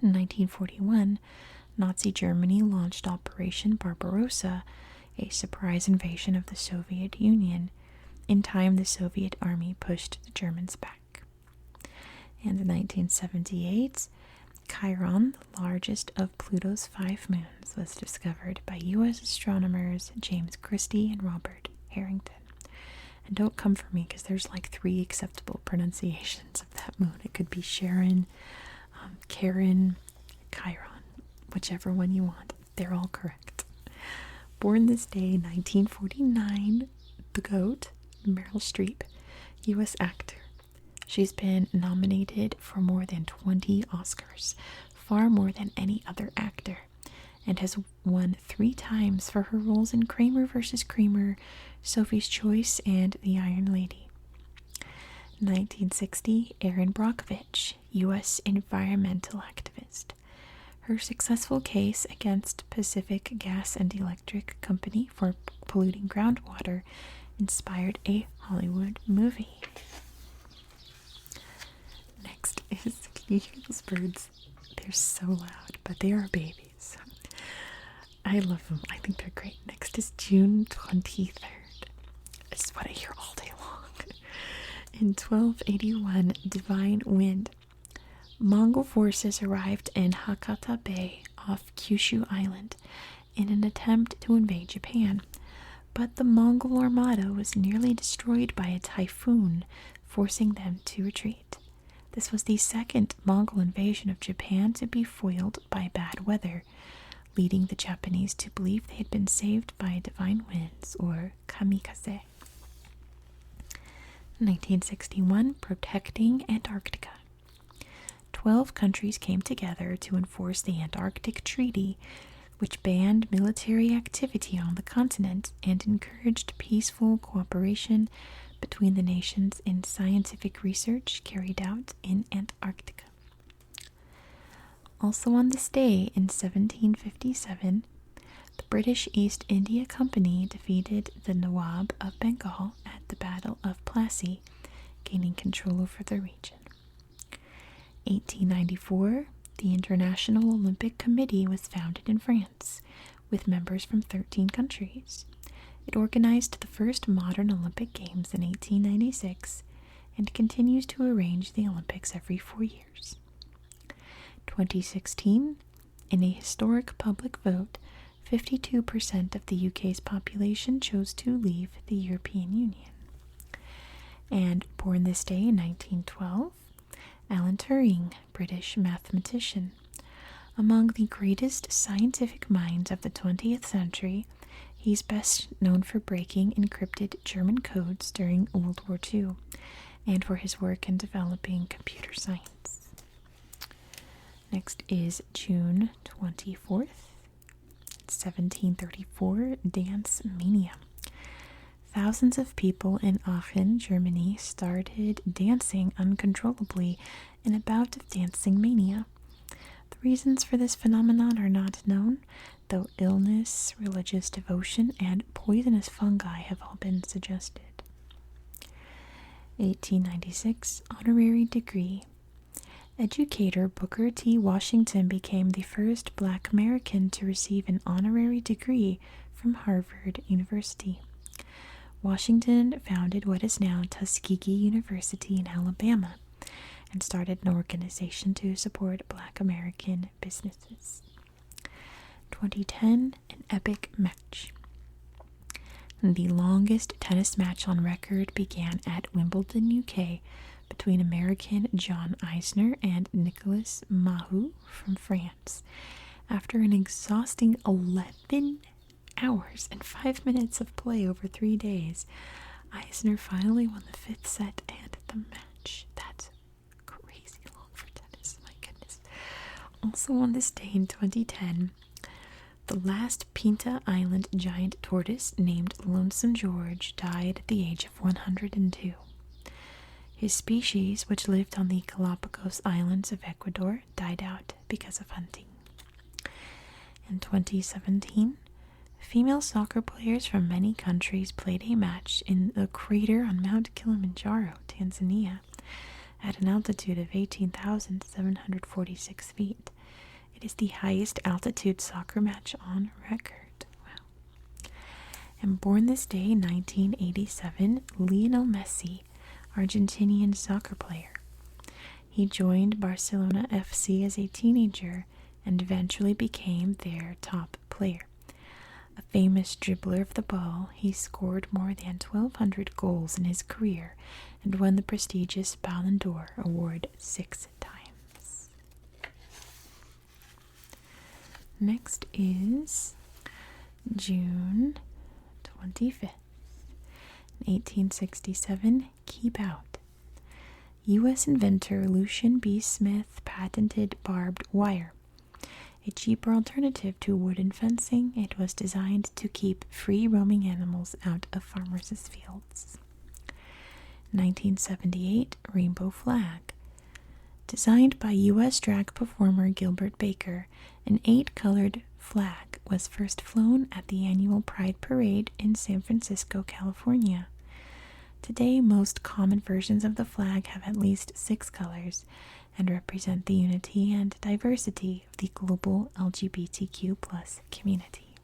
In 1941, Nazi Germany launched Operation Barbarossa, a surprise invasion of the Soviet Union. In time, the Soviet army pushed the Germans back. And in 1978, Chiron, the largest of Pluto's 5 moons, was discovered by U.S. astronomers James Christie and Robert Harrington. And don't come for me, because there's like 3 acceptable pronunciations of that moon. It could be Sharon, Karen, Chiron, whichever one you want. They're all correct. Born this day, 1949, the GOAT, Meryl Streep, U.S. actor. She's been nominated for more than 20 Oscars, far more than any other actor, and has won 3 times for her roles in Kramer vs. Kramer, Sophie's Choice, and The Iron Lady. 1960, Erin Brockovich, U.S. environmental activist. Her successful case against Pacific Gas and Electric Company for polluting groundwater inspired a Hollywood movie. Next is, can you hear those birds? They're so loud, but they are babies. I love them. I think they're great. Next is June 23rd. This is what I hear all day long. In 1281, Divine Wind. Mongol forces arrived in Hakata Bay off Kyushu Island in an attempt to invade Japan, but the Mongol armada was nearly destroyed by a typhoon, forcing them to retreat. This was the second Mongol invasion of Japan to be foiled by bad weather, leading the Japanese to believe they had been saved by divine winds, or kamikaze. 1961, protecting Antarctica. 12 countries came together to enforce the Antarctic Treaty, which banned military activity on the continent and encouraged peaceful cooperation between the nations in scientific research carried out in Antarctica. Also on this day, in 1757, the British East India Company defeated the Nawab of Bengal at the Battle of Plassey, gaining control over the region. 1894, the International Olympic Committee was founded in France, with members from 13 countries. It organized the first modern Olympic Games in 1896 and continues to arrange the Olympics every 4 years. 2016, in a historic public vote, 52% of the UK's population chose to leave the European Union. And born this day in 1912, Alan Turing, British mathematician. Among the greatest scientific minds of the 20th century, he's best known for breaking encrypted German codes during World War II and for his work in developing computer science. Next is June 24th, 1734, Dance Mania. Thousands of people in Aachen, Germany, started dancing uncontrollably in a bout of dancing mania. The reasons for this phenomenon are not known, though illness, religious devotion, and poisonous fungi have all been suggested. 1896, honorary degree. Educator Booker T. Washington became the first Black American to receive an honorary degree from Harvard University. Washington founded what is now Tuskegee University in Alabama and started an organization to support Black American businesses. 2010, an epic match. The longest tennis match on record began at Wimbledon, UK, between American John Isner and Nicolas Mahut from France. After an exhausting 11 hours and 5 minutes of play over 3 days, Eisner finally won the 5th set and the match. That's crazy long for tennis, my goodness. Also on this day in 2010, the last Pinta Island giant tortoise named Lonesome George died at the age of 102. His species, which lived on the Galapagos Islands of Ecuador, died out because of hunting. In 2017, female soccer players from many countries played a match in the crater on Mount Kilimanjaro, Tanzania, at an altitude of 18,746 feet. It is the highest altitude soccer match on record. Wow. And born this day in 1987, Lionel Messi, Argentinian soccer player. He joined Barcelona FC as a teenager and eventually became their top player. A famous dribbler of the ball, he scored more than 1,200 goals in his career and won the prestigious Ballon d'Or award 6 times. Next is June 25th. In 1867, Keep Out. U.S. inventor Lucian B. Smith patented barbed wire. A cheaper alternative to wooden fencing, it was designed to keep free-roaming animals out of farmers' fields. 1978, Rainbow Flag. Designed by U.S. drag performer Gilbert Baker, an 8-colored flag was first flown at the annual Pride Parade in San Francisco, California. Today, most common versions of the flag have at least 6 colors and represent the unity and diversity of the global LGBTQ+ community.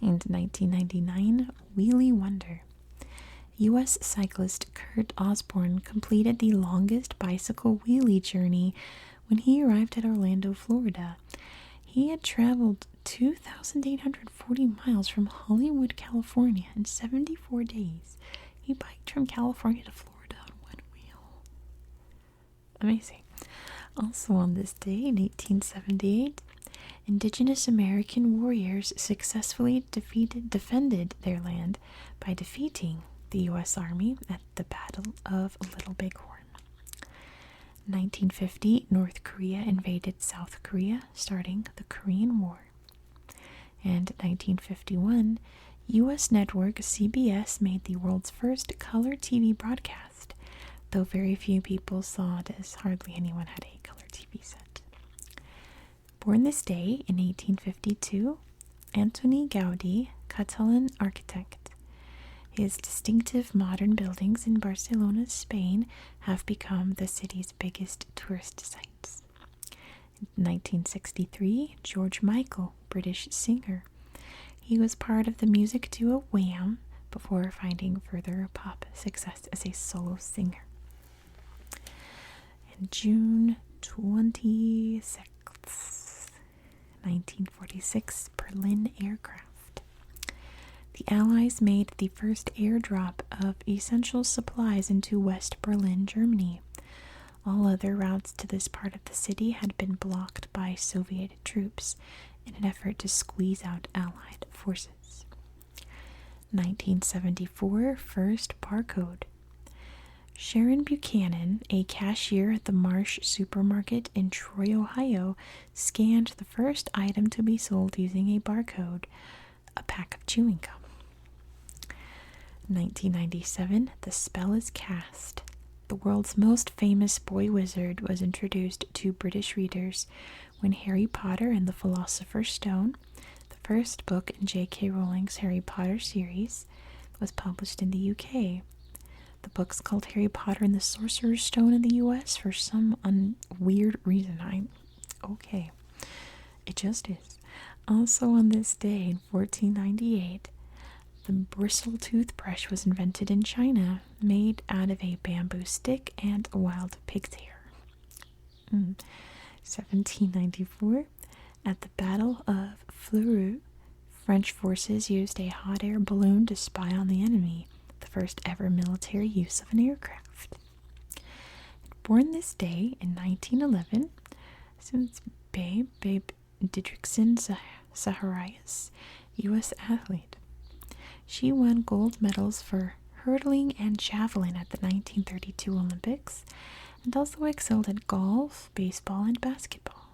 And 1999, Wheelie Wonder. U.S. cyclist Kurt Osborne completed the longest bicycle wheelie journey when he arrived at Orlando, Florida. He had traveled 2,840 miles from Hollywood, California in 74 days. He biked from California to Florida on one wheel. Amazing. Also on this day, in 1878, Indigenous American warriors successfully defended their land by defeating the U.S. Army at the Battle of Little Bighorn. 1950, North Korea invaded South Korea, starting the Korean War. And 1951, U.S. network CBS made the world's first color TV broadcast, though very few people saw it as hardly anyone had a color TV set. Born this day in 1852, Antoni Gaudi, Catalan architect. His distinctive modern buildings in Barcelona, Spain, have become the city's biggest tourist sites. In 1963, George Michael, British singer. He was part of the music duo Wham! Before finding further pop success as a solo singer. And June 26th, 1946, Berlin aircraft. The Allies made the first airdrop of essential supplies into West Berlin, Germany. All other routes to this part of the city had been blocked by Soviet troops in an effort to squeeze out Allied forces. 1974, first barcode. Sharon Buchanan, a cashier at the Marsh supermarket in Troy, Ohio, scanned the first item to be sold using a barcode, a pack of chewing gum. 1997, the spell is cast. The world's most famous boy wizard was introduced to British readers when Harry Potter and the Philosopher's Stone, the first book in J.K. Rowling's Harry Potter series, was published in the UK. The book's called Harry Potter and the Sorcerer's Stone in the US for some weird reason. Okay. It just is. Also on this day in 1498, the bristle toothbrush was invented in China, made out of a bamboo stick and a wild pig's hair. 1794, at the Battle of Fleurus, French forces used a hot air balloon to spy on the enemy, the first ever military use of an aircraft. Born this day in 1911, since Babe Didrikson Zacharias, U.S. athlete. She won gold medals for hurdling and javelin at the 1932 Olympics, and also excelled at golf, baseball, and basketball.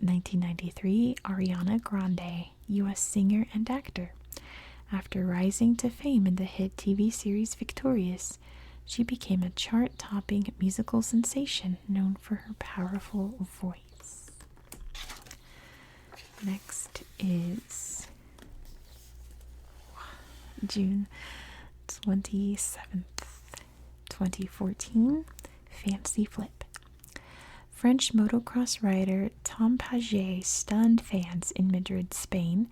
1993, Ariana Grande, U.S. singer and actor. After rising to fame in the hit TV series Victorious, she became a chart-topping musical sensation known for her powerful voice. Next is June 27th, 2014, Fancy Flip. French motocross rider Tom Paget stunned fans in Madrid, Spain,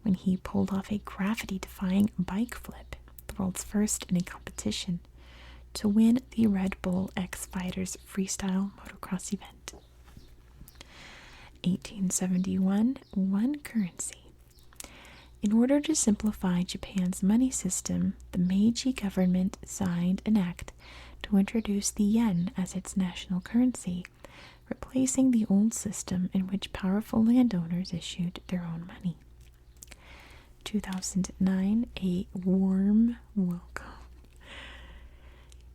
when he pulled off a gravity-defying bike flip, the world's first in a competition, to win the Red Bull X Fighters freestyle motocross event. 1871, one currency. In order to simplify Japan's money system, the Meiji government signed an act to introduce the yen as its national currency, replacing the old system in which powerful landowners issued their own money. 2009, a warm welcome.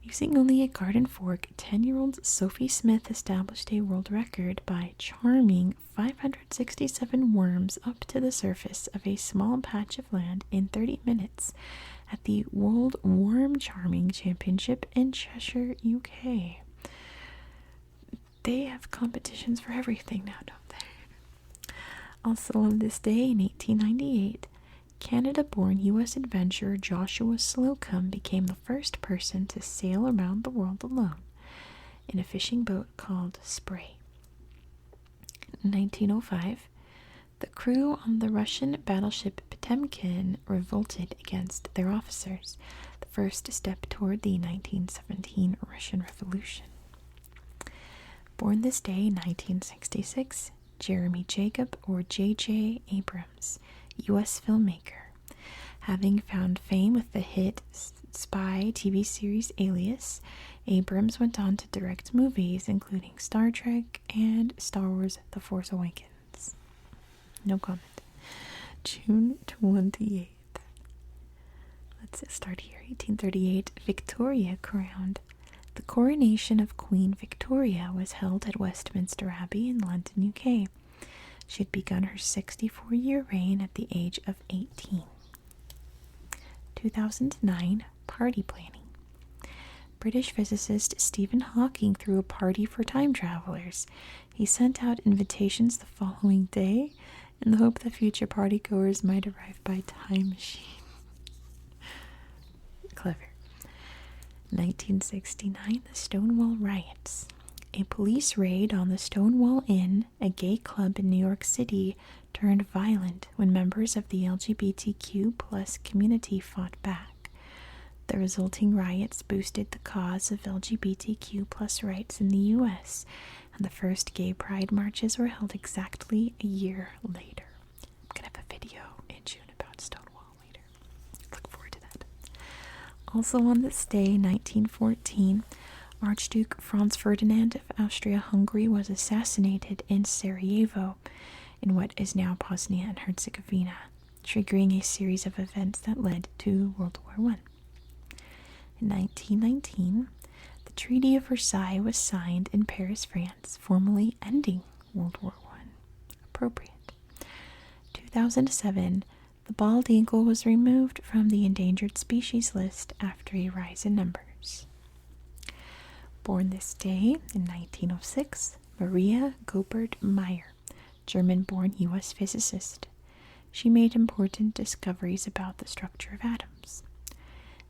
Using only a garden fork, 10-year-old Sophie Smith established a world record by charming 567 worms up to the surface of a small patch of land in 30 minutes at the World Worm Charming Championship in Cheshire, UK. They have competitions for everything now, don't they? Also on this day in 1898, Canada-born U.S. adventurer Joshua Slocum became the first person to sail around the world alone in a fishing boat called Spray. In 1905, The crew on the Russian battleship Potemkin revolted against their officers, the first step toward the 1917 Russian Revolution. Born this day, 1966, Jeremy Jacob, or J.J. Abrams, U.S. filmmaker. Having found fame with the hit spy TV series Alias, Abrams went on to direct movies including Star Trek and Star Wars The Force Awakens. No comment. June 28th. Let's start here. 1838, Victoria crowned. The coronation of Queen Victoria was held at Westminster Abbey in London, UK. She had begun her 64-year reign at the age of 18. 2009, party planning. British physicist Stephen Hawking threw a party for time travelers. He sent out invitations the following day in the hope that future partygoers might arrive by time machine. Clever. 1969, the Stonewall Riots. A police raid on the Stonewall Inn, a gay club in New York City, turned violent when members of the LGBTQ plus community fought back. The resulting riots boosted the cause of LGBTQ plus rights in the U.S., and the first gay pride marches were held exactly a year later. I'm going to have a video in June about Stonewall later. Look forward to that. Also on this day, 1914, Archduke Franz Ferdinand of Austria-Hungary was assassinated in Sarajevo, in what is now Bosnia and Herzegovina, triggering a series of events that led to World War I. In 1919, the Treaty of Versailles was signed in Paris, France, formally ending World War I. Appropriate. 2007, the bald eagle was removed from the endangered species list after a rise in numbers. Born this day in 1906, Maria Goeppert Mayer, German-born U.S. physicist. She made important discoveries about the structure of atoms.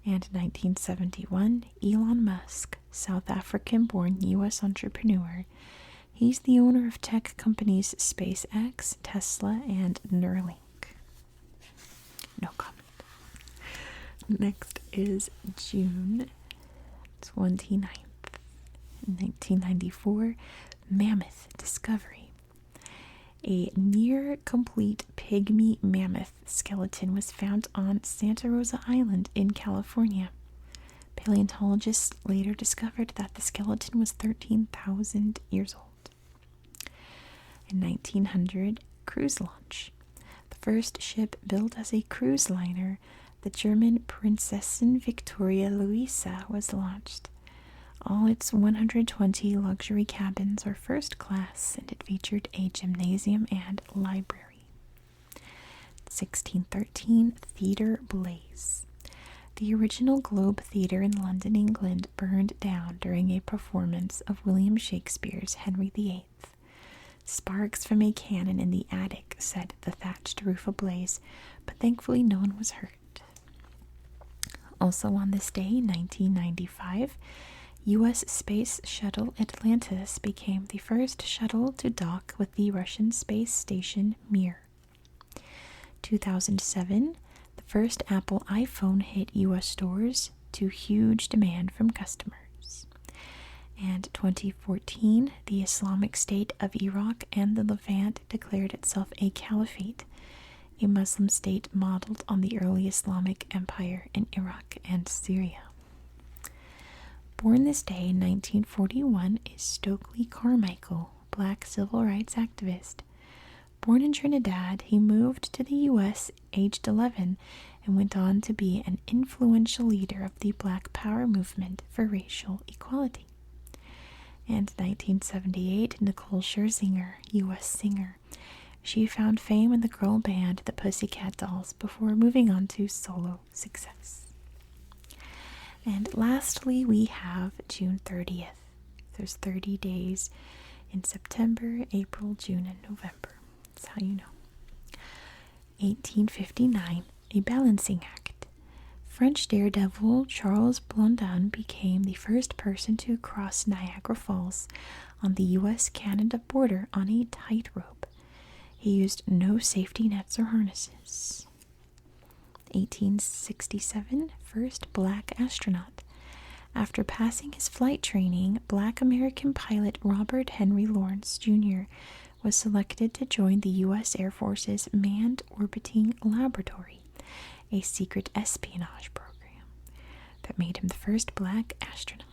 And 1971, Elon Musk, South African-born U.S. entrepreneur. He's the owner of tech companies SpaceX, Tesla, and Neuralink. No comment. Next is June 29th. 1994, mammoth discovery. A near-complete pygmy mammoth skeleton was found on Santa Rosa Island in California. Paleontologists later discovered that the skeleton was 13,000 years old. In 1900, cruise launch. The first ship built as a cruise liner, the German Prinzessin Victoria Luisa, was launched. All its 120 luxury cabins were first class, and it featured a gymnasium and library. 1613, Theatre Blaze. The original Globe Theatre in London, England, burned down during a performance of William Shakespeare's Henry VIII. Sparks from a cannon in the attic set the thatched roof ablaze, but thankfully no one was hurt. Also on this day, 1995, U.S. Space Shuttle Atlantis became the first shuttle to dock with the Russian space station Mir. 2007, the first Apple iPhone hit U.S. stores to huge demand from customers. And 2014, the Islamic State of Iraq and the Levant declared itself a caliphate, a Muslim state modeled on the early Islamic Empire in Iraq and Syria. Born this day in 1941 is Stokely Carmichael, black civil rights activist. Born in Trinidad, he moved to the U.S. aged 11 and went on to be an influential leader of the Black Power movement for racial equality. And 1978, Nicole Scherzinger, U.S. singer. She found fame in the girl band The Pussycat Dolls before moving on to solo success. And lastly, we have June 30th. There's 30 days in September, April, June, and November. That's how you know. 1859, a balancing act. French daredevil Charles Blondin became the first person to cross Niagara Falls on the U.S.-Canada border on a tightrope. He used no safety nets or harnesses. 1867, first black astronaut. After passing his flight training, black American pilot Robert Henry Lawrence Jr. was selected to join the U.S. Air Force's Manned Orbiting Laboratory, a secret espionage program that made him the first black astronaut.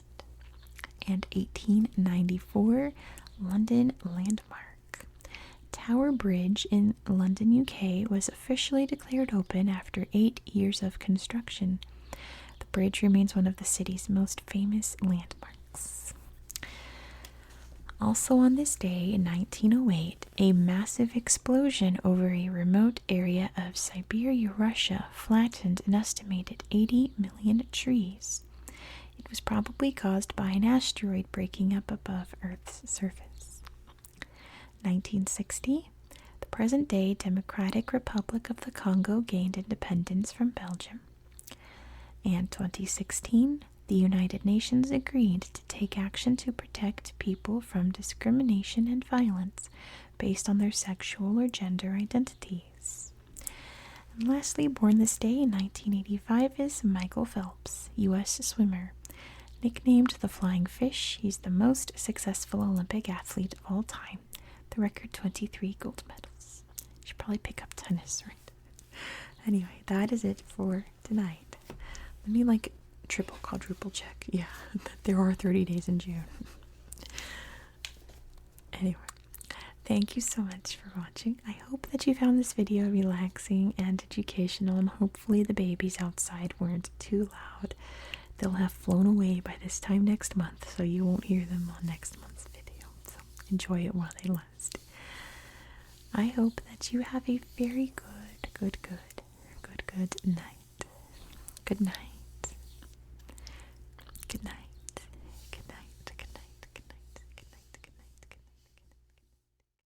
And 1894, London landmark. Tower Bridge in London, UK was officially declared open after 8 years of construction. The bridge remains one of the city's most famous landmarks. Also on this day in 1908, a massive explosion over a remote area of Siberia, Russia, flattened an estimated 80 million trees. It was probably caused by an asteroid breaking up above Earth's surface. 1960, the present-day Democratic Republic of the Congo gained independence from Belgium. And 2016, the United Nations agreed to take action to protect people from discrimination and violence based on their sexual or gender identities. And lastly, born this day in 1985 is Michael Phelps, U.S. swimmer. Nicknamed the Flying Fish, he's the most successful Olympic athlete of all time. The record 23 gold medals. Should probably pick up tennis, right? Anyway, that is it for tonight. Let me triple, quadruple check. Yeah, there are 30 days in June. Anyway, thank you so much for watching. I hope that you found this video relaxing and educational, and hopefully the babies outside weren't too loud. They'll have flown away by this time next month, so you won't hear them on next month's video. So enjoy it while they last. I hope that you have a very good night. Good night.